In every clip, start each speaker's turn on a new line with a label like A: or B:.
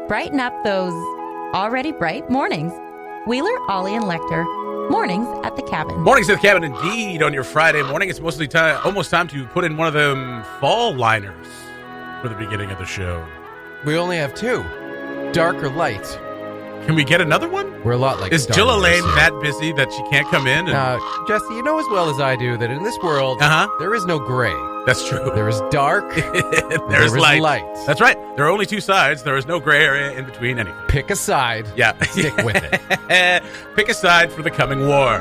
A: Brighten up those already bright mornings. Wheeler, Ollie, and Lekter. Mornings at the Cabin.
B: Mornings at the Cabin, indeed. On your Friday morning, it's almost time to put in one of them fall liners for the beginning of the show.
C: We only have two, dark or light.
B: Can we get another one?
C: We're a lot like
B: Is Jill Elaine that busy that she can't come in?
C: Jesse, you know as well as I do that in this world, there is no gray.
B: That's true.
C: There is dark.
B: there is light.
C: That's
B: That's right. There are only two sides. There is no gray area in between anything.
C: Pick a side.
B: Yeah.
C: Stick with it.
B: Pick a side for the coming war.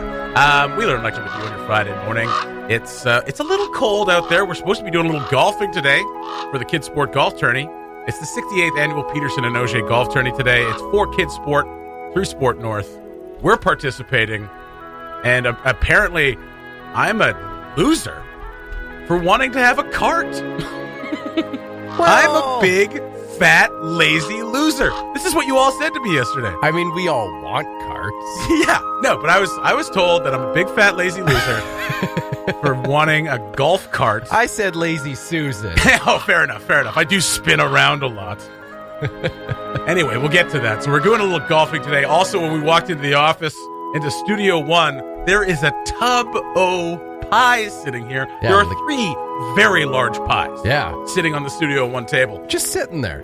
B: Wheeler and Lecture with you on your Friday morning. It's a little cold out there. We're supposed to be doing a little golfing today for the Kids Sport Golf Tourney. It's the 68th annual Peterson and AJ Golf Tourney today. It's for Kids Sport through Sport North. We're participating, and apparently I'm a loser for wanting to have a cart. I'm a big, fat, lazy loser. This is what you all said to me yesterday.
C: I mean, we all want carts.
B: Yeah, no, but I was told that I'm a big, fat, lazy loser for wanting a golf cart.
C: I said lazy Susan.
B: Oh, fair enough. I do spin around a lot. Anyway, we'll get to that. So we're doing a little golfing today. Also, when we walked into the office, into Studio 1, there is a tub o' pies sitting here.
C: Yeah,
B: there are three very large pies sitting on the Studio 1 table.
C: Just sitting there.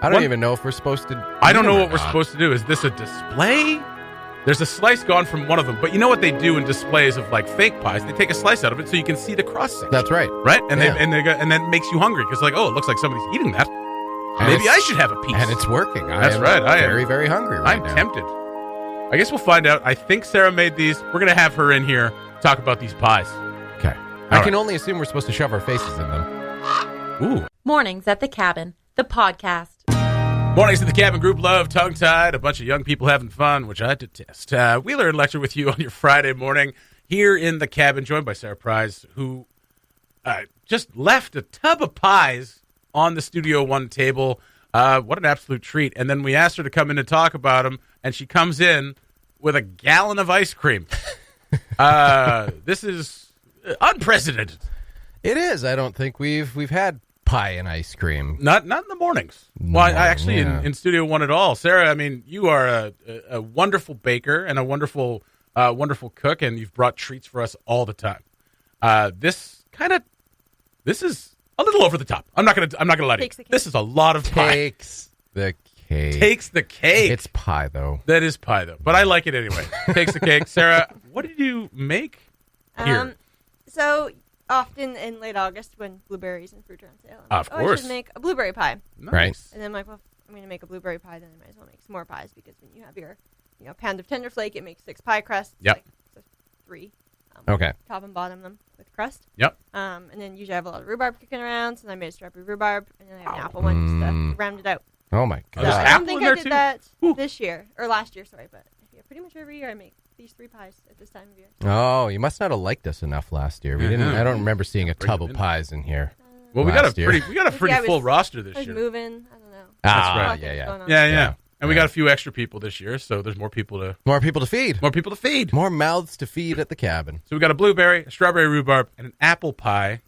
B: I
C: don't even know if we're supposed to
B: I don't know what we're supposed to do. Is this a display? There's a slice gone from one of them. But you know what they do in displays of like fake pies? They take a slice out of it so you can see the cross section.
C: That's right.
B: Right? And and then it makes you hungry because like, oh, it looks like somebody's eating that.
C: And
B: maybe I should have a piece.
C: And it's working.
B: That's right.
C: I am very, very hungry right now.
B: I'm tempted. I guess we'll find out. I think Sarah made these. We're going to have her in here talk about these pies.
C: Okay. I can only assume we're supposed to shove our faces in them.
B: Ooh.
A: Mornings at the Cabin, the podcast.
B: Mornings at the Cabin, group love, tongue-tied, a bunch of young people having fun, which I detest. Wheeler and Lecture with you on your Friday morning here in the cabin, joined by Sarah Price, who just left a tub of pies on the Studio 1 table. What an absolute treat. And then we asked her to come in and talk about them, and she comes in with a gallon of ice cream. This is unprecedented.
C: It is. I don't think we've had pie and ice cream.
B: Not in the mornings. No, well, I actually in Studio 1 at all. Sarah, I mean, you are a wonderful baker and a wonderful cook, and you've brought treats for us all the time. This is a little over the top. I'm not gonna lie to you. This is a lot of pie.
C: Takes the cake.
B: Takes the cake.
C: It's pie though.
B: That is pie though, but I like it anyway. Takes the cake. Sarah, what did you make here?
D: So often in late August when blueberries and fruit are on sale,
B: of course,
D: I should make a blueberry pie.
B: Nice.
C: Right.
D: And then I'm like, well, if I'm going to make a blueberry pie, then I might as well make some more pies because when you have your, pound of tender flake, it makes 6 pie crusts.
B: Yep.
D: So 3.
C: Okay.
D: Top and bottom them with crust.
B: Yep.
D: And then usually I have a lot of rhurbarb kicking around, so I made a strawberry rhubarb, and then I have an apple one just to round it out.
C: Oh my god!
D: So I don't think I did
B: too?
D: that this year or last year. Sorry, but pretty much every year I make these 3 pies at this time of year.
C: Oh, you must not have liked us enough last year. We didn't. I don't remember seeing a tub of pies in here.
B: Well, we got a pretty full roster this
D: year. I was moving. I don't know.
B: That's
C: right.
B: Yeah. And we got a few extra people this year, so there's more people to
C: feed.
B: More
C: mouths to feed at the cabin.
B: So we got a blueberry, a strawberry rhubarb, and an apple pie.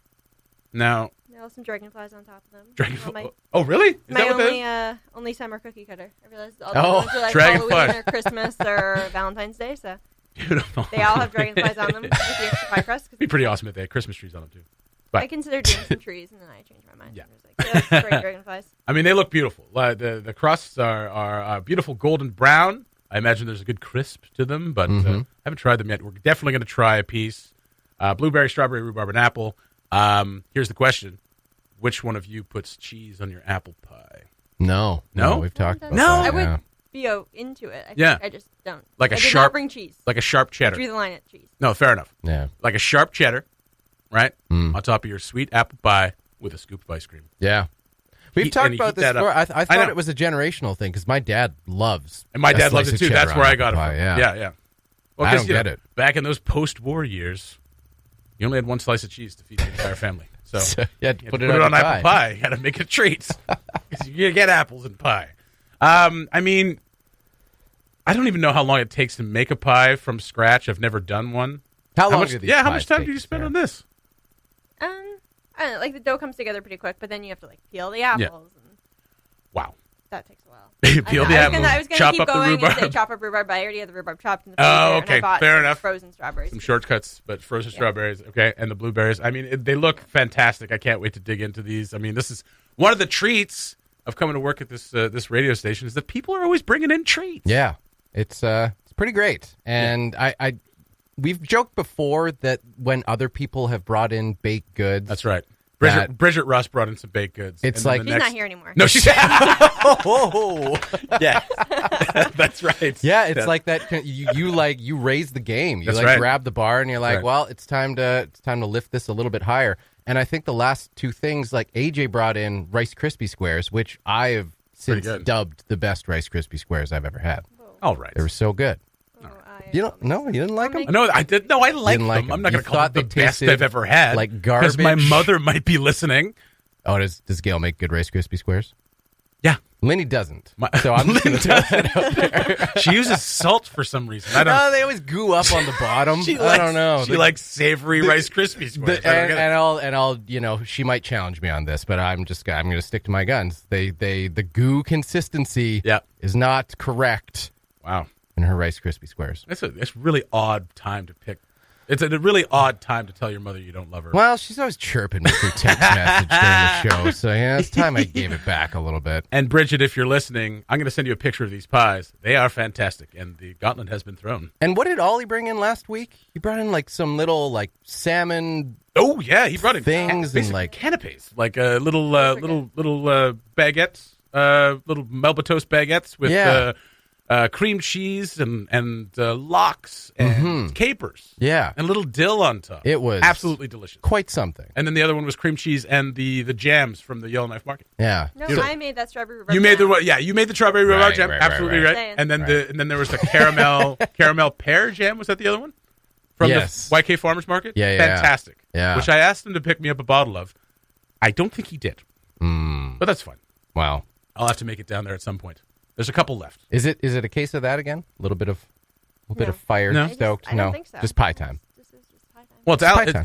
B: Now,
D: some dragonflies on top of them.
B: Dragonfly. Oh, really? Is that what that is?
D: Only summer cookie cutter. I realized all the ones are like
B: dragonflies.
D: Halloween or Christmas or Valentine's Day, so
B: beautiful.
D: They all have dragonflies on them with the extra pie crust.
B: It'd be pretty awesome if they had Christmas trees on them too. But
D: I considered doing some trees, and then I changed my mind.
B: Yeah.
D: I was like, great dragonflies.
B: I mean, they look beautiful. The crusts are beautiful golden brown. I imagine there's a good crisp to them, but haven't tried them yet. We're definitely going to try a piece. Blueberry, strawberry, rhubarb, and apple. Here's the question. Which one of you puts cheese on your apple pie?
C: No, we've talked about
B: No?
C: that.
D: I would be into it. I just don't.
B: Like
D: I
B: a
D: did
B: sharp,
D: not bring cheese.
B: Like a sharp cheddar.
D: Drew the line at cheese.
B: No, fair enough.
C: Yeah.
B: Like a sharp cheddar, right? On top of your sweet apple pie with a scoop of ice cream.
C: Yeah. We've talked about this before. I thought it was a generational thing because my dad loves
B: And my dad loves it too. That's where I got it from.
C: Yeah.
B: Well,
C: I don't get it.
B: Back in those post-war years, you only had one slice of cheese to feed the entire family. So
C: you had to put it
B: on apple pie. You got to make it treats. Because you get apples in pie. I mean, I don't even know how long it takes to make a pie from scratch. I've never done one.
C: How much time
B: do you spend on this?
D: I don't know, like the dough comes together pretty quick, but then you have to like peel the apples. And...
B: Wow.
D: That takes a while.
B: Peel the apple,
D: I was gonna
B: chop
D: keep
B: up the
D: going
B: rhubarb.
D: and say chop up rhubarb, but I already had the rhubarb chopped in the freezer.
B: Oh,
D: And
B: okay,
D: I bought
B: fair enough.
D: Frozen strawberries.
B: Some shortcuts, but frozen strawberries, okay, and the blueberries. I mean, they look fantastic. I can't wait to dig into these. I mean, this is one of the treats of coming to work at this radio station is that people are always bringing in treats.
C: Yeah, it's pretty great. And we've joked before that when other people have brought in baked goods.
B: That's right. Bridget Russ brought in some baked goods.
C: It's like
D: she's not here anymore.
B: No, she's
C: oh,
B: yeah, that's right.
C: Yeah, it's like that. You raise the game. You
B: That's right.
C: grab the bar and you're like,
B: Right.
C: well, it's time to lift this a little bit higher. And I think the last two things, like AJ brought in Rice Krispie squares, which I have since dubbed the best Rice Krispie squares I've ever had.
B: All right,
C: They were so good. You don't? No, you didn't like them?
B: No, I did. No, I like them.
C: like them.
B: I'm not going
C: You
B: to call
C: thought
B: them the
C: they
B: best
C: tasted
B: I've ever had.
C: like garbage?
B: Because my mother might be listening.
C: Oh, does Gail make good Rice Krispie squares?
B: Yeah.
C: Lenny doesn't. So I'm just going to throw that out there.
B: She uses salt for some reason. I don't.
C: No, they always goo up on the bottom. I don't know.
B: She likes savory Rice Krispie squares.
C: And I'll she might challenge me on this, but I'm going to stick to my guns. The goo consistency is not correct.
B: Wow.
C: In her Rice Krispie squares.
B: It's a really odd time to pick. It's a really odd time to tell your mother you don't love her.
C: Well, she's always chirping me through text message during the show, so it's time I gave it back a little bit.
B: And Bridget, if you're listening, I'm going to send you a picture of these pies. They are fantastic, and the gauntlet has been thrown.
C: And what did Ollie bring in last week? He brought in like some little salmon.
B: Oh yeah, he brought in
C: things and like
B: canapes, like little baguettes, little Melba toast baguettes with. Cream cheese and lox and capers.
C: Yeah.
B: And a little dill on top.
C: It was
B: absolutely delicious.
C: Quite something.
B: And then the other one was cream cheese and the jams from the Yellowknife Market.
C: Yeah.
D: No, I made that strawberry rhubarb
B: You made
D: jam.
B: you made the strawberry rhubarb jam.
C: right,
B: absolutely right. And then there was the caramel pear jam. Was that the other one? From the YK Farmers Market?
C: Yeah.
B: Fantastic.
C: Yeah.
B: Which I asked him to pick me up a bottle of. I don't think he did. But that's fine.
C: Wow.
B: I'll have to make it down there at some point. There's a couple left.
C: Is it a case of that again? A little bit of fire stoked?
D: I don't think so.
C: Just pie time.
D: This is just pie time.
B: Well,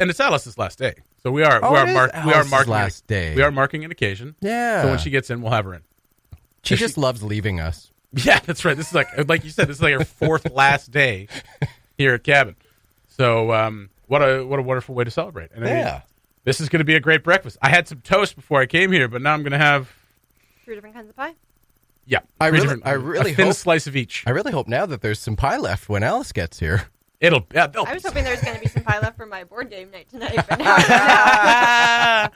B: it's Alice's last day, so we are marking
C: day.
B: We are marking an occasion.
C: Yeah.
B: So when she gets in, we'll have her in.
C: She just loves leaving us.
B: Yeah, that's right. This is like you said. This is like her fourth last day here at Cabin. So what a wonderful way to celebrate. And I mean, this is going to be a great breakfast. I had some toast before I came here, but now I'm going to have
D: 3 different kinds of pie.
B: Yeah,
C: I really
B: a thin
C: hope,
B: slice of each.
C: I really hope now that there's some pie left when Alice gets here.
D: I was hoping there was going to be some pie left for my board game night tonight, but now.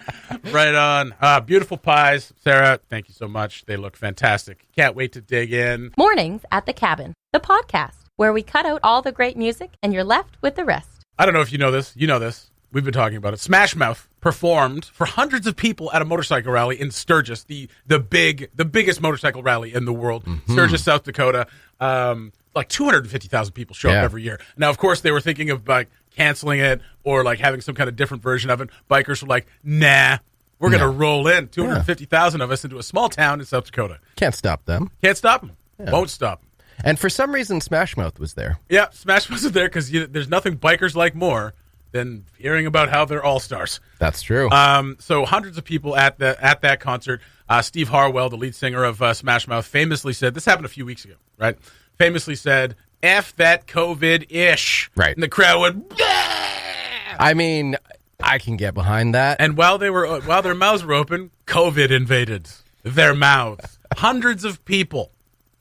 B: Right on. Beautiful pies, Sarah. Thank you so much. They look fantastic. Can't wait to dig in.
A: Mornings at the Cabin, the podcast where we cut out all the great music and you're left with the rest.
B: I don't know if you know this. You know this. We've been talking about it. Smash Mouth performed for hundreds of people at a motorcycle rally in Sturgis, the biggest motorcycle rally in the world. Sturgis, South Dakota. Like 250,000 people show up every year. Now, of course, they were thinking of like canceling it or like having some kind of different version of it. Bikers were like, nah, we're going to roll in 250,000 of us into a small town in South Dakota.
C: Can't stop them.
B: Can't stop them.
C: Yeah.
B: Won't stop them.
C: And for some reason, Smash Mouth was there.
B: Yeah, Smash Mouth was there because there's nothing bikers like more than hearing about how they're all-stars.
C: That's true.
B: So hundreds of people at that concert. Steve Harwell, the lead singer of Smash Mouth, famously said, this happened a few weeks ago, right? Famously said, F that COVID-ish.
C: Right.
B: And the crowd went, yeah!
C: I mean, I can get behind that.
B: And while their mouths were open, COVID invaded their mouths. Hundreds of people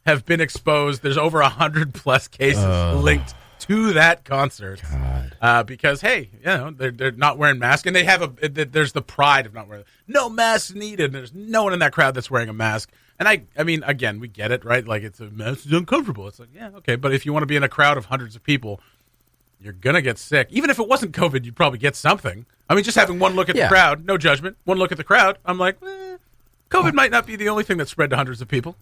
B: have been exposed. There's over 100+ cases linked to that concert. Because hey, they're not wearing masks, and they have there's the pride of not wearing no masks needed. And there's no one in that crowd that's wearing a mask. And I mean, again, we get it, right? Like it's a mask is uncomfortable. It's like, yeah, okay, but if you want to be in a crowd of hundreds of people, you're gonna get sick. Even if it wasn't COVID, you'd probably get something. I mean, just having one look at the crowd, no judgment. One look at the crowd, I'm like, COVID might not be the only thing that spread to hundreds of people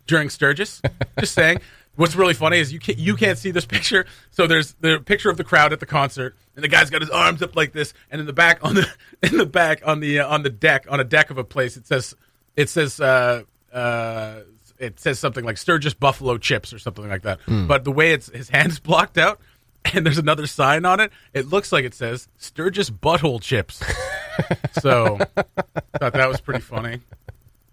B: during Sturgis. Just saying. What's really funny is you can't see this picture. So there's the picture of the crowd at the concert, and the guy's got his arms up like this, and in the back on the deck of a place it says something like Sturgis Buffalo Chips or something like that. But the way his hand's blocked out, and there's another sign on it, it looks like it says Sturgis Butthole Chips. So thought that was pretty funny.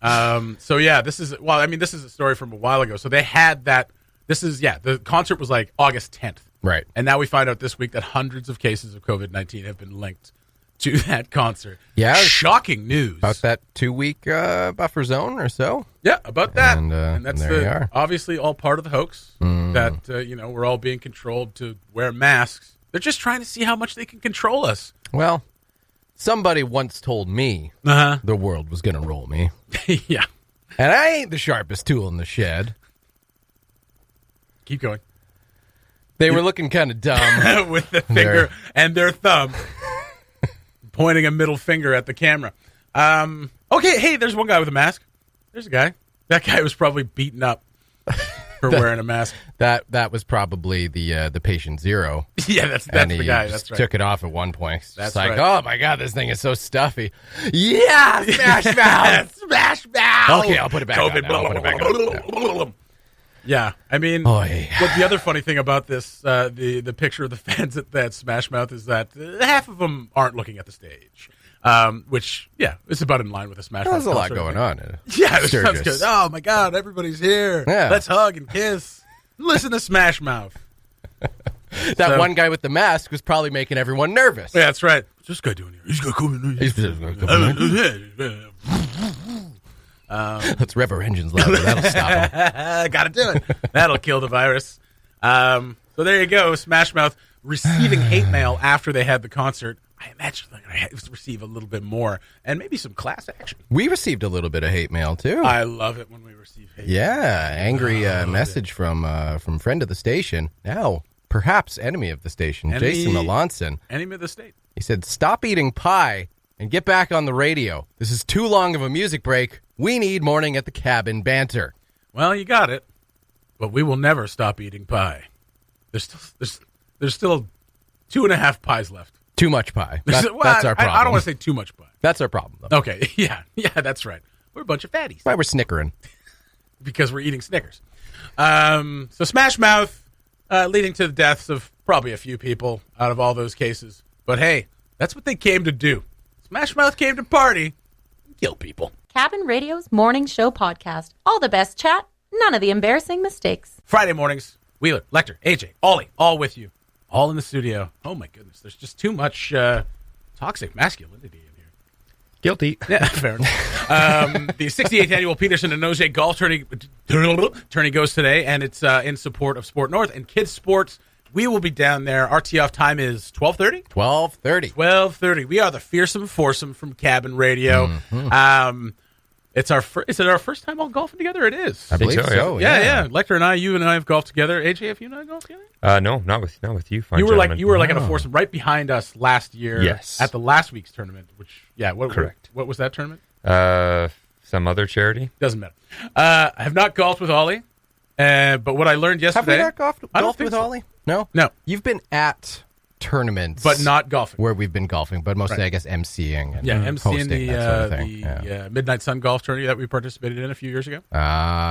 B: So yeah, this is a story from a while ago. So they had that. The concert was like August 10th.
C: Right.
B: And now we find out this week that hundreds of cases of COVID-19 have been linked to that concert.
C: Yeah.
B: Shocking news.
C: About that 2-week buffer zone or so.
B: Yeah, about that.
C: And
B: that's
C: there you are.
B: obviously all part of the hoax that, we're all being controlled to wear masks. They're just trying to see how much they can control us.
C: Well, somebody once told me the world was going to roll me.
B: Yeah.
C: And I ain't the sharpest tool in the shed.
B: Keep going.
C: They were looking kind of dumb.
B: With the finger and their thumb pointing a middle finger at the camera. Okay, hey, there's one guy with a mask. There's a guy. That guy was probably beaten up for wearing a mask.
C: That was probably the patient zero.
B: Yeah, that's the guy. That's right.
C: Took it off at one point. It's
B: That's
C: like,
B: right.
C: oh my God, this thing is so stuffy. Yeah, smash mouth.
B: Smash mouth.
C: Okay, I'll put it back on. I'll put it back on.
B: Yeah, I mean,
C: Oy.
B: what the other funny thing about this, the picture of the fans at Smash Mouth is that half of them aren't looking at the stage, which, yeah, is about in line with a Smash Mouth.
C: There's a lot
B: concert,
C: going on.
B: Yeah, it sounds good. Oh, my God, everybody's here.
C: Yeah.
B: Let's hug and kiss. Listen to Smash Mouth.
C: That one guy with the mask was probably making everyone nervous.
B: Yeah, that's right. What's this guy doing here? He's going to come in.
C: Let's rev our engines louder. That'll stop him.
B: Gotta do it. That'll kill the virus. So there you go. Smash Mouth receiving hate mail after they had the concert. I imagine they're going to receive a little bit more and maybe some class action.
C: We received a little bit of hate mail, too.
B: I love it when we receive hate mail.
C: Yeah, angry message from friend of the station. Now, perhaps enemy of the station, Jason Melanson.
B: Enemy of the state.
C: He said, stop eating pie and get back on the radio. This is too long of a music break. We need morning at the cabin banter.
B: Well, you got it. But we will never stop eating pie. There's still 2.5 pies left.
C: Too much pie. That's our problem.
B: I don't want to say too much pie.
C: That's our problem, though.
B: Okay, yeah, that's right. We're a bunch of fatties.
C: Why we're snickering.
B: Because we're eating Snickers. So Smash Mouth leading to the deaths of probably a few people out of all those cases. But hey, that's what they came to do. Smash Mouth came to party and kill people.
A: Cabin Radio's morning show podcast. All the best chat, none of the embarrassing mistakes.
B: Friday mornings, Wheeler, Lekter, AJ, Ollie, all with you. All in the studio. Oh my goodness, there's just too much toxic masculinity in here.
E: Guilty.
B: Yeah, fair enough. The 68th annual Peterson and AJ golf tourney goes today, and it's in support of Sport North and Kids Sports. We will be down there. Our tee-off time is 12:30?
C: 12:30.
B: 12:30. We are the fearsome foursome from Cabin Radio. Mm-hmm. Is it our first time all golfing together? It is.
C: I believe so.
B: Yeah. Lekter and you and I have golfed together. AJ, have you and I golfed together?
E: No, not with you. Fine
B: You were
E: gentlemen.
B: like in a foursome right behind us last year.
E: Yes.
B: At the last week's tournament.
E: Correct.
B: What was that tournament?
E: Some other charity.
B: Doesn't matter. I have not golfed with Ollie, but what I learned yesterday.
C: Have we not
B: I don't
C: golfed
B: think
C: with
B: so.
C: Ollie? No. You've been at tournaments,
B: but not golfing,
C: where we've been golfing, but mostly,
B: right.
C: I guess, emceeing and
B: emceeing
C: hosting, that sort of thing.
B: the Midnight Sun golf tourney that we participated in a few years ago.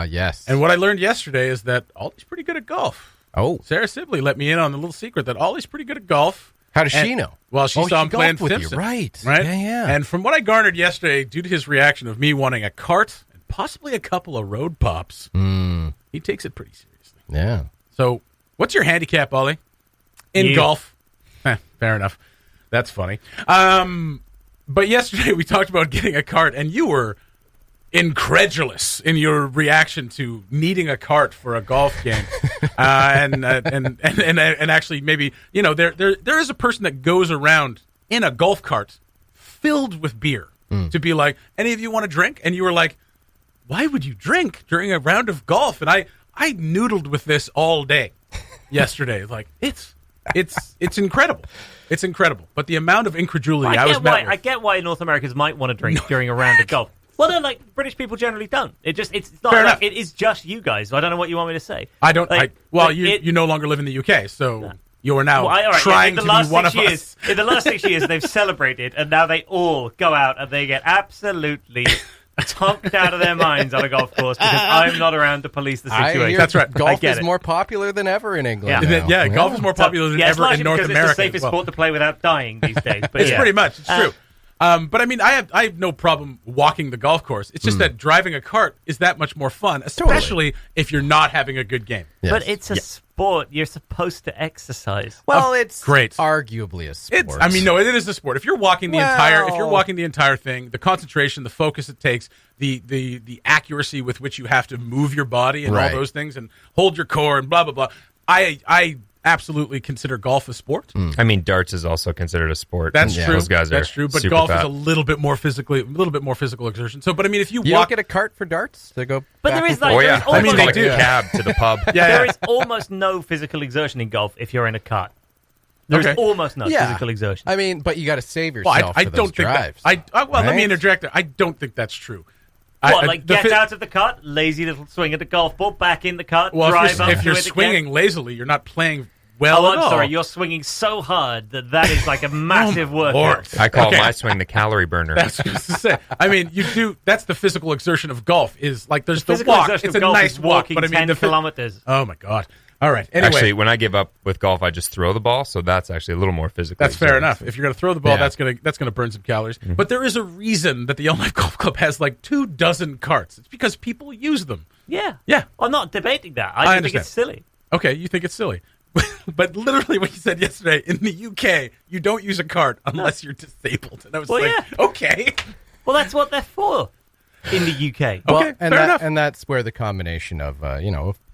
C: Yes.
B: And what I learned yesterday is that Ollie's pretty good at golf.
C: Oh.
B: Sarah Sibley let me in on the little secret that Ollie's pretty good at golf.
C: How does she know?
B: Well, she saw him playing
C: golfed with
B: Simpson.
C: you. Right.
B: Right?
C: Yeah.
B: And from what I garnered yesterday, due to his reaction of me wanting a cart and possibly a couple of road pops, he takes it pretty seriously.
C: Yeah.
B: So, what's your handicap, Ollie? In golf? Fair enough. That's funny. But yesterday we talked about getting a cart, and you were incredulous in your reaction to needing a cart for a golf game. And actually, maybe there is a person that goes around in a golf cart filled with beer to be like, any of you want to drink? And you were like, why would you drink during a round of golf? And I noodled with this all day yesterday. Like it's incredible. It's incredible. But the amount of incredulity
F: I get why North Americans might want to drink during a round of golf. Well, no, like British people generally don't. It's not
B: Fair
F: like
B: enough.
F: it is just you guys. I don't know what you want me to say.
B: I don't.
F: Like,
B: you no longer live in the UK, so you are now trying to be one of us.
F: In the last 6 years, they've celebrated, and now they all go out and they get absolutely tonked out of their minds on a golf course because I'm not around to police the situation.
B: That's right.
C: Golf is more popular than ever in England.
F: Yeah.
C: now.
B: Golf is more popular than
F: it's
B: ever in
F: largely
B: North
F: because
B: America.
F: It's the safest sport to play without dying these days. But
B: It's pretty much. It's true. But I mean, I have no problem walking the golf course. It's just that driving a cart is that much more fun, especially if you're not having a good game.
C: Yes.
F: But it's a sport. You're supposed to exercise.
C: Well, it's
B: great.
C: Arguably a sport.
B: It is a sport. If you're walking the entire thing, the concentration, the focus it takes, the accuracy with which you have to move your body and all those things and hold your core and blah blah blah. I absolutely consider golf a sport.
E: I mean, darts is also considered a sport.
B: That's true.
E: Those guys
B: That's
E: are
B: true. But
E: super
B: golf
E: fat.
B: is a little bit more physical exertion. So, but I mean, if you
C: don't
B: walk,
C: get a cart for darts to go.
F: But
C: back
F: there
C: and
F: is
C: forth?
F: like,
E: Oh yeah,
F: I mean,
B: they
E: like
B: do.
E: a cab to the pub.
F: There is almost no physical exertion in golf if you're in a cart. There's
B: Okay.
F: almost no physical exertion.
C: I mean, but you got to save
B: well,
C: yourself.
B: I
C: for those
B: don't think
C: drives,
B: that. Let me
C: right?
B: interject. I don't think that's true.
F: Get out of the cart, lazy little swing at the golf ball, back in the cart,
B: Well,
F: drive up
B: if you're
F: to it
B: swinging
F: again.
B: lazily, you're not playing well
F: Oh,
B: at
F: I'm
B: all.
F: sorry, you're swinging so hard that is like a massive workout.
E: I call my swing the calorie burner.
B: That's what I was to say. I mean, you do. That's the physical exertion of golf. Is like there's the
F: Physical
B: walk.
F: exertion
B: It's
F: of
B: a
F: golf
B: nice
F: is
B: walk,
F: walking
B: but I mean
F: 10
B: the
F: kilometers.
B: Oh my god! All right. Anyway,
E: Actually, when I give up with golf, I just throw the ball, so that's actually a little more physical.
B: that's fair enough. If you're going to throw the ball,
C: Yeah.
B: that's gonna burn some calories. But there is a reason that the Yellowknife Golf Club has like 24 carts. It's because people use them.
F: Yeah.
B: Yeah.
F: I'm not debating that.
B: I
F: I just think
B: understand.
F: it's silly.
B: Okay, you think it's silly. But literally what you said yesterday, in the UK, you don't use a cart unless you're disabled. And I was
F: Well,
B: like,
F: yeah.
B: okay.
F: Well, that's what they're for in the UK.
C: Well,
B: Okay,
C: and
B: fair enough.
C: And that's where the combination of a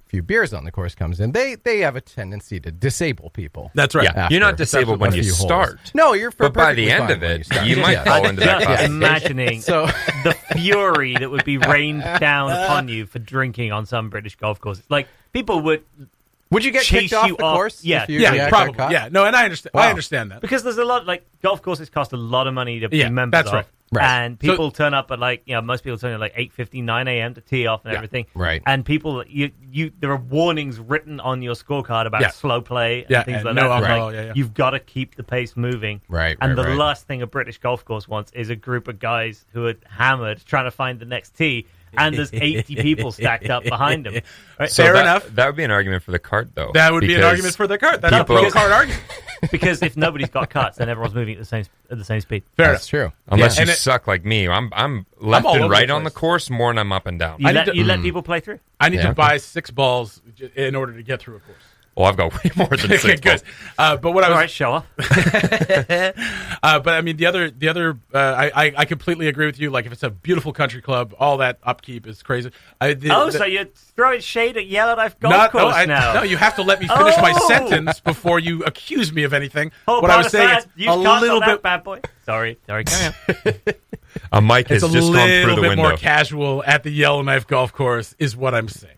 C: few beers on the course comes in. They have a tendency to disable people.
B: That's right.
E: Yeah, you're not
C: After
E: disabled when
C: a
E: you
C: few holes.
E: start.
C: No, you're
E: But by
C: perfectly
E: the end
C: fine
E: of
C: when
E: it,
C: start.
E: you might
C: Yeah.
E: fall into that
F: Just
E: classification.
F: imagining
C: So
F: the fury that would be rained down upon you for drinking on some British golf courses. Like, people would...
C: would you get
F: chase
C: kicked off
F: you
C: the
F: off-
C: course?
F: yeah.
C: if you
B: Yeah,
C: got
B: probably.
C: caught?
B: Yeah, no, and I understand.
C: Wow.
B: I understand that.
F: Because there's a lot, like, golf courses cost a lot of money to
B: Yeah,
F: be members
B: that's
F: of.
B: right.
C: Right.
F: And people turn up at, like, most people turn up at, like, 8:50, 9 a.m. to tee off and
B: Yeah.
F: everything.
C: Right.
F: And people, there are warnings written on your scorecard about
B: Yeah.
F: slow play and
B: Yeah,
F: things
B: and
F: like
B: no
F: that.
B: alcohol,
F: Like,
B: yeah.
F: You've got to keep the pace moving.
C: Right,
F: And
C: right,
F: the
C: right.
F: last thing a British golf course wants is a group of guys who are hammered trying to find the next tee, and there's 80 people stacked up behind them. Right?
E: So
B: Fair
E: that,
B: enough.
E: That would be an argument for the cart, though.
B: That would be an
E: because
B: argument for the cart. That's a
E: people-
B: pro-cart argument.
F: Because if nobody's got cuts, then everyone's moving at the same speed.
B: Fair
C: That's
B: enough.
C: true.
E: Unless
B: And
E: you
B: it-
E: suck like me. I'm left
B: all over
E: and
B: the
E: right on the
B: place.
E: course more than I'm up and down.
F: You
B: need
F: let
B: to-
F: people play through.
B: I need
C: Yeah.
B: to buy 6 balls in order to get through a course.
E: Well, I've got way more than
B: Okay,
E: 6
B: good.
E: balls.
B: But what I
F: All
B: was
F: right, show off.
B: But I mean, the other, I completely agree with you. Like, if it's a beautiful country club, all that upkeep is crazy.
F: So you're throwing shade at Yellowknife Golf Course now?
B: No, you have to let me finish my
F: Oh!
B: sentence before you accuse me of anything.
F: Oh,
B: what I was saying is
F: you
B: a little bit,
F: bad boy. Sorry, carry on.
E: A mic has
B: it's a
E: just gone through
B: little
E: the
B: bit
E: window.
B: more casual at the Yellowknife Golf Course, is what I'm saying.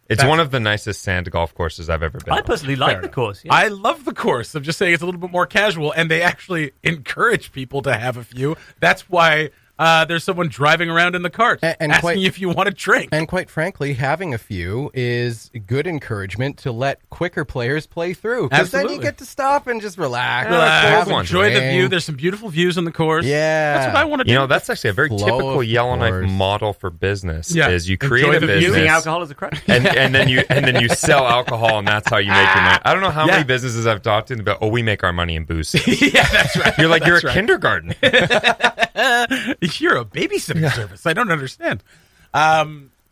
E: It's
B: That's-
E: one of the nicest sand golf courses I've ever been
F: I
E: on.
F: personally
B: Fair
F: like the
B: enough.
F: course. Yeah.
B: I love the course. I'm just saying it's a little bit more casual, and they actually encourage people to have a few. That's why there's someone driving around in the cart
C: And
B: asking
C: quite-
B: you if you want to drink.
C: And quite frankly, having a few is good encouragement to let quicker players play through. Because then you
B: Absolutely.
C: get to stop and just relax.
B: Relax,
C: have a
B: enjoy the
C: drink.
B: view. There's some beautiful views on the course.
C: Yeah.
B: That's what I want to do.
E: You know, that's actually a very
C: Flow
E: typical
C: of
E: Yellowknife
C: course.
E: model for business.
B: Yeah.
E: Is you
B: Enjoy
E: create a
B: the view.
E: business,
F: Using alcohol as a crutch.
E: and then you sell alcohol, and that's how you make your money. I don't know how
B: Yeah.
E: many businesses I've talked to about. Oh, we make our money in booze sales.
B: Yeah, that's right.
E: You're like you're
B: That's
E: a
B: right.
E: kindergarten.
B: You're a babysitting service. I don't understand.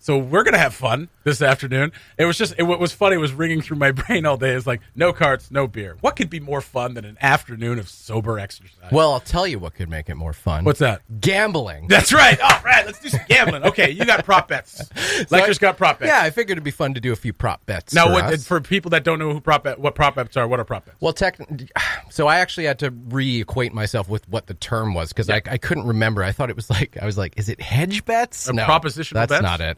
B: So we're gonna have fun this afternoon. What was funny was ringing through my brain all day. Is like, no carts, no beer. What could be more fun than an afternoon of sober exercise?
C: Well, I'll tell you what could make it more fun.
B: What's that?
C: Gambling.
B: That's right. All right, let's do some gambling. Okay, you got prop bets. Lecter's got prop bets.
C: Yeah, I figured it'd be fun to do a few prop bets.
B: Now,
C: for us.
B: for people that don't know what prop bets are, what are prop bets?
C: Well, so I actually had to re-equate myself with what the term was because I couldn't remember. I thought it was like, is it hedge bets? No,
B: propositional
C: that's
B: bets?
C: not it.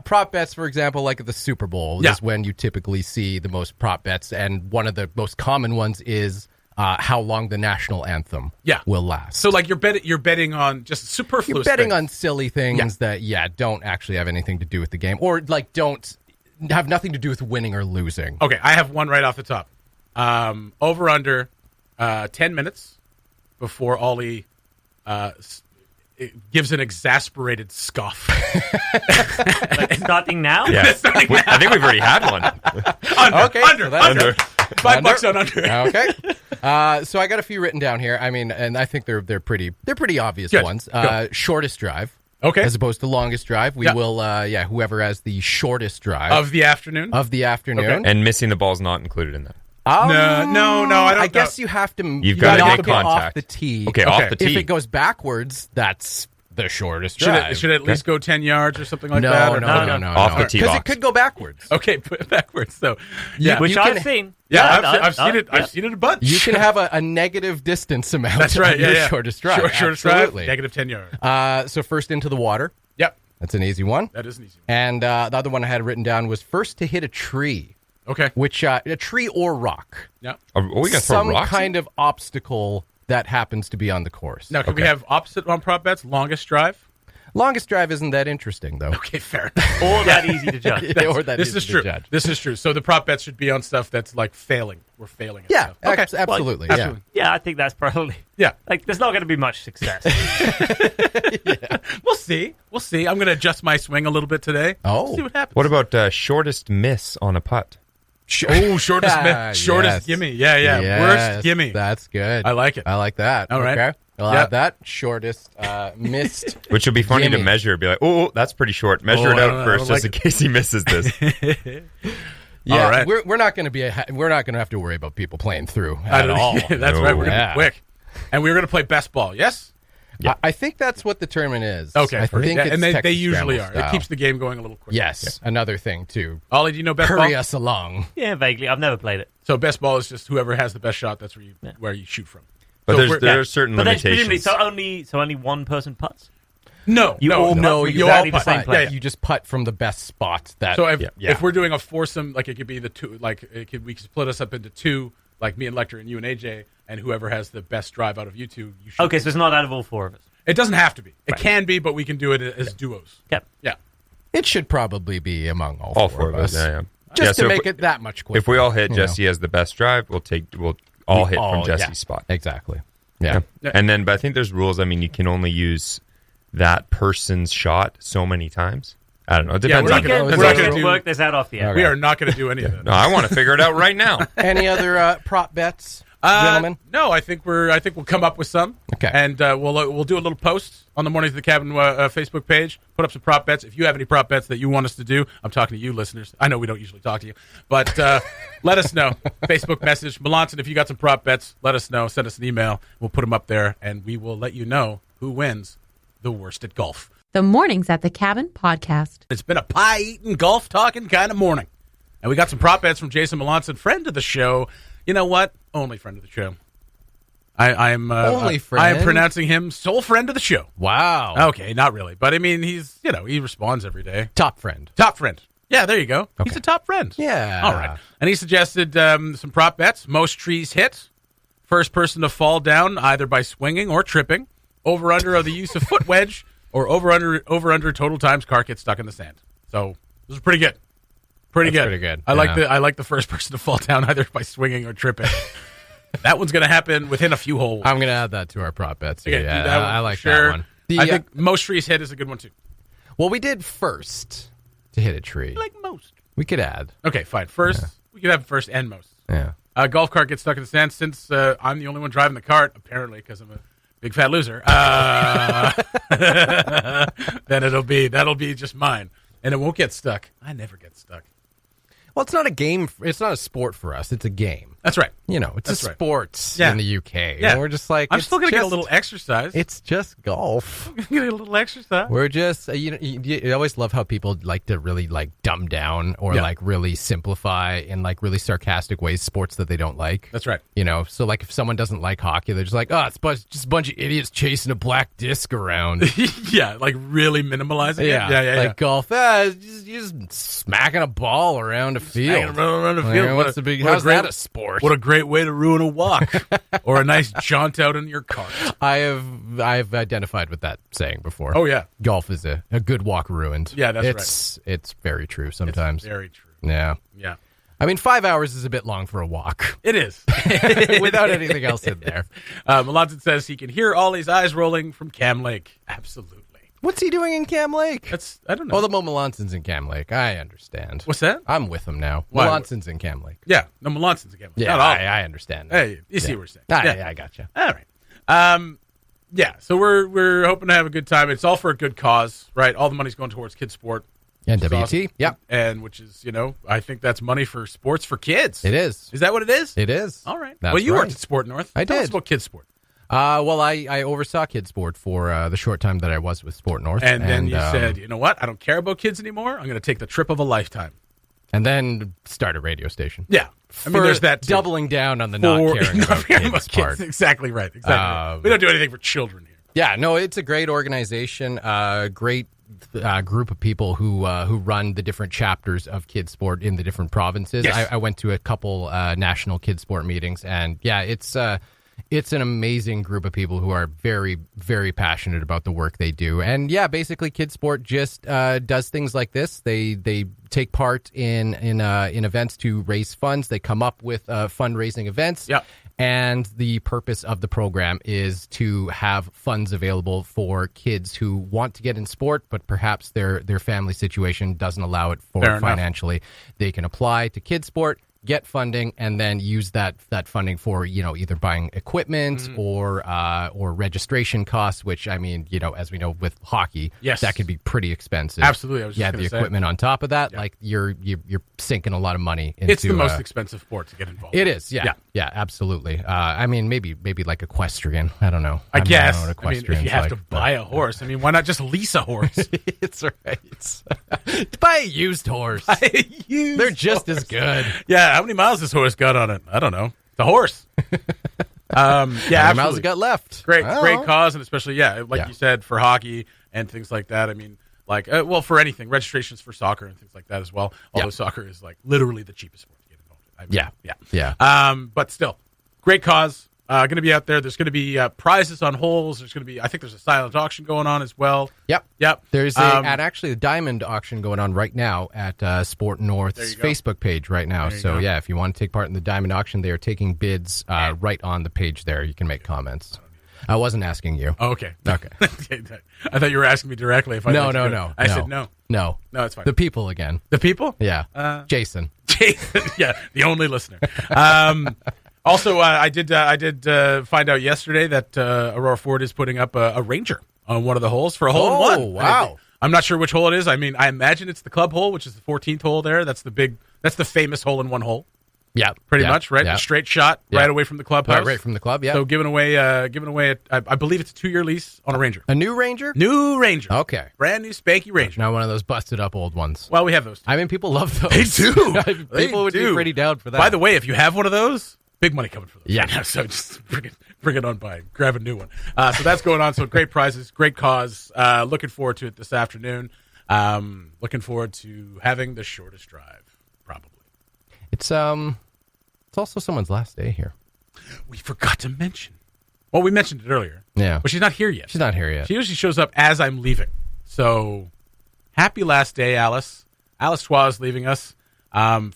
C: Prop bets, for example, like at the Super Bowl,
B: Yeah.
C: is when you typically see the most prop bets, and one of the most common ones is how long the national anthem will last.
B: So, like, you're betting on just superfluous.
C: You're betting
B: things.
C: on silly things that don't actually have anything to do with the game, or like don't have nothing to do with winning or losing.
B: Okay, I have one right off the top. Over under 10 minutes before Ollie gives an exasperated scoff.
F: Like, starting now?
E: Yeah, I think we've already had one.
B: Under.
C: Okay, so that's
B: Under. $5 on under.
C: Okay. So I got a few written down here. I mean, and I think they're pretty obvious
B: Good.
C: ones.
B: Go.
C: Shortest drive.
B: Okay.
C: As opposed to longest drive. We will, whoever has the shortest drive.
B: Of the afternoon?
C: Okay.
E: And missing the ball is not included in that.
B: No, I don't
C: I guess you have to.
E: You've got to
C: knock
E: make
C: it off
E: contact.
C: the tee.
E: Okay, off the tee.
C: If it goes backwards, that's the shortest drive.
B: Should it at least go 10 yards or something like
C: no,
B: that? Or
C: no.
E: Off the tee
C: Because
E: box.
C: it could go backwards.
B: Okay, put it backwards. So, yeah.
F: Which
C: you
F: I've
C: can-
F: seen.
B: I've seen it. I've seen it a bunch.
C: You can have a negative distance amount.
B: That's right.
C: on your
B: Yeah.
C: shortest drive.
B: Shortest drive,
C: Absolutely.
B: negative 10 yards.
C: So first into the water.
B: Yep.
C: That's an easy one.
B: That is an easy one.
C: And the other one I had written down was first to hit a tree,
B: Okay.
C: which a tree or rock.
B: Yep.
E: Are we going to throw
C: Some
E: rocks?
C: kind of obstacle that happens to be on the course.
B: Now, can we have opposite on prop bets? Longest drive?
C: Longest drive isn't that interesting, though.
B: Okay, fair enough.
F: Or that easy to judge.
C: Or that
B: This
C: easy
B: is
C: to
B: true.
C: judge.
B: This is true. So the prop bets should be on stuff that's like failing. We're failing at
C: Yeah,
B: stuff. Okay.
C: absolutely.
B: Well,
C: yeah.
B: absolutely.
F: Yeah, I think that's probably.
B: Yeah.
F: Like, there's not going to be much success.
B: We'll see. We'll see. I'm going to adjust my swing a little bit today.
C: Oh.
B: See what happens.
E: What about shortest miss on a putt?
B: Shortest
C: Yes.
B: gimme. Yeah.
C: Yes,
B: Worst gimme.
C: That's good.
B: I like it.
C: I like that.
B: All right.
C: Okay. I'll
B: Yeah.
C: have that. Shortest missed.
E: Which would be funny
C: Gimme.
E: to measure. Be like, oh, that's pretty short. Measure
B: Oh,
E: it
B: I
E: out
B: don't
E: first,
B: like
E: just in case he misses this.
C: Yeah,
B: All right.
C: we're not going to we're not going to have to worry about people playing through
B: I
C: at
B: don't-
C: all.
B: That's right. We're going to
C: Yeah.
B: be quick. And we're going to play best ball. Yes?
C: I think that's what the tournament is.
B: Okay.
C: I think
B: Yeah,
C: it's
B: and they
C: Texas
B: usually
C: Scramble
B: are. It
C: style.
B: keeps the game going a little quicker.
C: Yes, another thing too.
B: Ollie, do you know best
C: Hurry
B: ball?
C: us along.
F: Yeah, vaguely. I've never played it.
B: So best ball is just whoever has the best shot. That's where you shoot from.
E: But
B: So
E: there are certain
F: But then presumably,
E: limitations.
F: so only one person putts?
B: No,
F: You
B: no,
F: all
B: no,
F: putt
B: you
F: exactly
B: all
F: the
B: putt.
F: same place.
B: Yeah.
C: You just putt from the best spots. That
B: So
C: yeah.
B: if we're doing a foursome, like it could be the two, like we could split us up into two, like me and Lekter and you and AJ, and whoever has the best drive out of you two, you shoot.
F: Okay, so it's not out of all four of us.
B: It doesn't have to be. It
F: Right.
B: can be, but we can do it as duos.
F: Okay.
B: Yeah.
C: it should probably be among
E: All four of us. Yeah.
C: just
E: so
C: to
E: if
C: make it that much quicker.
E: If we all hit
C: you
E: Jesse as the best drive, we'll all hit from Jesse's
C: yeah,
E: spot.
C: Exactly. Yeah.
B: Yeah.
E: And then, but I think there's rules. I mean, you can only use that person's shot so many times. I don't know. It depends
B: we're
E: on.
B: not gonna-
F: We're
B: we're not
F: going
B: gonna
F: to
B: do-
F: work this out off the air.
C: Okay.
B: We are not going to do any of that.
E: No, I want to figure it out right now.
C: Any other prop bets, gentlemen?
B: No, I think we'll come up with some.
C: Okay.
B: And we'll do a little post on the Mornings of the Cabin Facebook page. Put up some prop bets. If you have any prop bets that you want us to do, I'm talking to you, listeners. I know we don't usually talk to you, but let us know. Facebook message, Melanson. If you got some prop bets, let us know. Send us an email. We'll put them up there, and we will let you know who wins the worst at golf.
A: The Mornings at the Cabin podcast.
B: It's been a pie-eating, golf-talking kind of morning. And we got some prop bets from Jason Melanson, friend of the show. You know what? Only friend of the show. I'm
C: Only
B: I
C: friend?
B: am pronouncing him sole friend of the show.
C: Wow.
B: Okay, not really. But I mean, he's, he responds every day.
C: Top friend.
B: Top friend. Yeah, there you go.
C: Okay.
B: He's a top friend.
C: Yeah.
B: All right. And he suggested some prop bets. Most trees hit. First person to fall down either by swinging or tripping. Over-under of the use of foot wedge. Or over-under total times car gets stuck in the sand. So, this is pretty good. Pretty
C: That's
B: good.
C: pretty good.
B: I like the first person to fall down either by swinging or tripping. That one's going to happen within a few holes.
C: I'm going to add that to our prop bets.
B: Okay,
C: Yeah,
B: do that one
C: I
B: for
C: like
B: sure.
C: that one.
B: I think most trees hit is a good one, too.
C: Well, we did first to hit a tree.
B: Like most.
C: We could add.
B: Okay, fine. First, we could have first and most.
C: Yeah.
B: Golf cart gets stuck in the sand. Since I'm the only one driving the cart, apparently, because I'm a big fat loser, then that'll be just mine, and it won't get stuck. I never get stuck.
C: Well, it's not a game. It's not a sport for us. It's a game.
B: That's right.
C: It's
B: That's
C: a
B: right.
C: sport
B: Yeah.
C: in the UK.
B: Yeah.
C: And we're just like,
B: I'm
C: it's
B: still gonna get a
C: just-
B: little exercise.
C: It's just golf.
B: Get a little exercise.
C: We're just, you always love how people like to really like dumb down or
B: Yeah.
C: like really simplify in like really sarcastic ways sports that they don't like.
B: That's right.
C: So like if someone doesn't like hockey, they're just like, oh, it's just a bunch of idiots chasing a black disc around.
B: Yeah, like really minimalizing it. Yeah.
C: Like golf, you're just smacking a ball around a field.
B: Hanging around the
C: Like,
B: field.
C: what's the big?
B: what a
C: How's
B: great-
C: that a sport?
B: What a great way to ruin a walk or a nice jaunt out in your cart.
C: I've identified with that saying before.
B: Oh yeah,
C: Golf is a good walk ruined.
B: Yeah, that's
C: right. It's very true sometimes.
B: It's very true.
C: Yeah.
B: Yeah,
C: I mean, 5 hours is a bit long for a walk
B: it is.
C: without anything else in there.
B: Melanson says he can hear Ollie's eyes rolling from Cam Lake. Absolutely.
C: What's he doing in Cam Lake?
B: I don't know.
C: Oh, the Melonson's in Cam Lake. I understand.
B: What's that?
C: I'm with him now.
B: Why?
C: Melonson's in Cam Lake.
B: Yeah, no, Melonson's again.
C: Yeah,
B: Not all.
C: I understand.
B: Hey, you see what we're saying?
C: Yeah, I gotcha.
B: All right. Yeah, so we're hoping to have a good time. It's all for a good cause, right? All the money's going towards kids sport.
C: And
B: which is
C: WT,
B: awesome.
C: yeah.
B: And which is, I think that's money for sports for kids.
C: It is.
B: Is that what it is?
C: It is.
B: All right.
C: That's
B: well, you
C: right.
B: worked at Sport North.
C: I
B: Tell
C: did.
B: us about kids sport.
C: Well, I oversaw kids sport for the short time that I was with Sport North.
B: And then you said, you know what? I don't care about kids anymore. I'm going to take the trip of a lifetime.
C: And then start a radio station.
B: Yeah. I mean, there's that too.
C: Doubling down on the not caring about kids part.
B: Exactly right. Exactly right. We don't do anything for children here.
C: Yeah, no, it's a great organization, great group of people who run the different chapters of kids sport in the different provinces.
B: Yes.
C: I went to a couple national kids sport meetings, and yeah, it's an amazing group of people who are very, very passionate about the work they do. And yeah, basically, kids sport just does things like this. They take part in events to raise funds. They come up with fundraising events.
B: Yeah.
C: And the purpose of the program is to have funds available for kids who want to get in sport, but perhaps their family situation doesn't allow it for
B: Fair enough.
C: financially. They can apply to kids sport, get funding, and then use that funding for either buying equipment or registration costs. Which, I mean, as we know with hockey,
B: Yes.
C: that can be pretty expensive.
B: Absolutely. I was just
C: Yeah,
B: gonna
C: the
B: say.
C: equipment on top of that,
B: Yeah.
C: like you're sinking a lot of money into.
B: It's the most expensive sport to get involved
C: It
B: in.
C: is, yeah, absolutely. I mean, maybe like equestrian. I don't know.
B: I
C: don't
B: guess.
C: know what
B: I mean, if
C: equestrian's
B: you have
C: like,
B: to buy a horse, I mean, why not just lease a horse?
C: it's right. Buy a used horse. They're just as good.
B: Yeah, how many miles this horse got on it? I don't know. The horse. Yeah,
C: How many miles
B: absolutely.
C: it got left?
B: Great
C: I don't know.
B: cause, and especially, like you said, for hockey and things like that. I mean, for anything, registrations for soccer and things like that as well. Although soccer is like literally the cheapest sport to get involved in. I mean,
C: Yeah.
B: But still, great cause. Going to be out there. There's going to be prizes on holes. There's going to be, I think there's a silent auction going on as well.
C: Yep. There's
B: Um,
C: and actually a diamond auction going on right now at Sport North's
B: go.
C: Facebook page right now.
B: There you
C: So
B: go.
C: yeah, if you want to take part in the diamond auction, they are taking bids right on the page there. You can make comments. I wasn't asking you.
B: Oh, okay.
C: Okay.
B: I thought you were asking me directly. If I
C: No.
B: I said no.
C: No.
B: No, it's fine.
C: The people again.
B: The people?
C: Yeah. Jason.
B: Yeah, the only listener. Also, I did find out yesterday that Aurora Ford is putting up a Ranger on one of the holes for a hole in one.
C: Oh, wow.
B: I'm not sure which hole it is. I mean, I imagine it's the club hole, which is the 14th hole there. That's the famous hole in one hole.
C: Yeah.
B: Pretty
C: Yeah.
B: much, right?
C: Yeah.
B: A straight shot right away from the clubhouse.
C: Right from the club, yeah.
B: So giving away, I believe it's a 2-year lease on a Ranger.
C: A new Ranger?
B: New Ranger.
C: Okay.
B: Brand new spanky Ranger.
C: Not one of those busted up old ones.
B: Well, we have those too.
C: I mean, people love those.
B: They do.
C: People would
B: do.
C: be pretty down for that.
B: By the way, if you have one of those, big money coming for those.
C: Yeah.
B: Right now, so just bring it on by. Grab a new one. So that's going on. So great prizes, great cause. Looking forward to it this afternoon. Looking forward to having the shortest drive, probably.
C: It's also someone's last day here.
B: We forgot to mention. Well, we mentioned it earlier.
C: Yeah.
B: But she's not here yet.
C: She's not here yet.
B: She usually shows up as I'm leaving. So happy last day, Alice. Alice Schwa is leaving us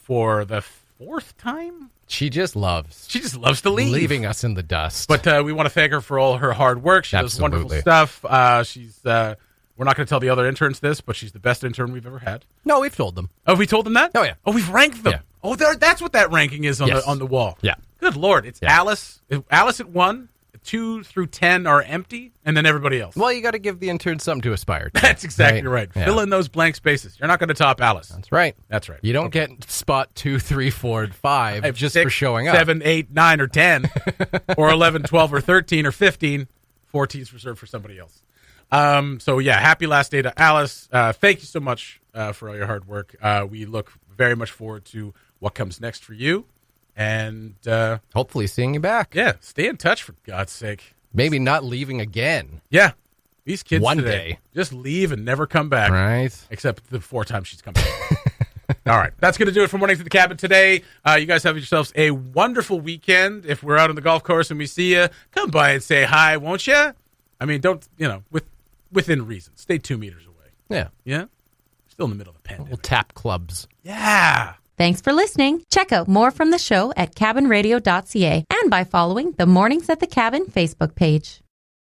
B: for the 4th time.
C: She just loves.
B: She just loves to leave.
C: Leaving us in the dust.
B: But we want to thank her for all her hard work. She does wonderful stuff. She's we're not going to tell the other interns this, but she's the best intern we've ever had.
C: No, we've told them.
B: Oh, have we told them that?
C: Oh, yeah.
B: Oh, we've ranked them.
C: Yeah.
B: Oh, that's what that ranking is on
C: Yes.
B: the wall.
C: Yeah.
B: Good Lord. It's
C: Yeah.
B: Alice. Alice at 1, 2 through 10 are empty, and then everybody else.
C: Well, you got to give the interns something to aspire to.
B: That's exactly right.
C: Yeah.
B: Fill in those blank spaces. You're not going to top Alice.
C: That's right.
B: That's right.
C: You don't get spot 2, 3, 4, and 5
B: I have
C: just
B: 6,
C: for showing up.
B: 7, 8, 9, or 10, or 11, 12, or 13, or 15. 14 is reserved for somebody else. So yeah, happy last day to Alice. Thank you so much for all your hard work. We look very much forward to what comes next for you, and
C: Hopefully seeing you back.
B: yeah, stay in touch for God's sake.
C: Maybe not leaving again.
B: Yeah, these kids
C: One
B: today
C: day.
B: just leave and never come back.
C: Right.
B: Except the 4 times she's come back. All right, that's going to do it for Mornings at the Cabin today. You guys have yourselves a wonderful weekend. If we're out on the golf course and we see you, come by and say hi, won't you? I mean, don't, within reason. Stay 2 meters away.
C: Yeah.
B: Yeah? Still in the middle of a pandemic.
C: We'll tap clubs.
B: Yeah.
A: Thanks for listening. Check out more from the show at cabinradio.ca and by following the Mornings at the Cabin Facebook page.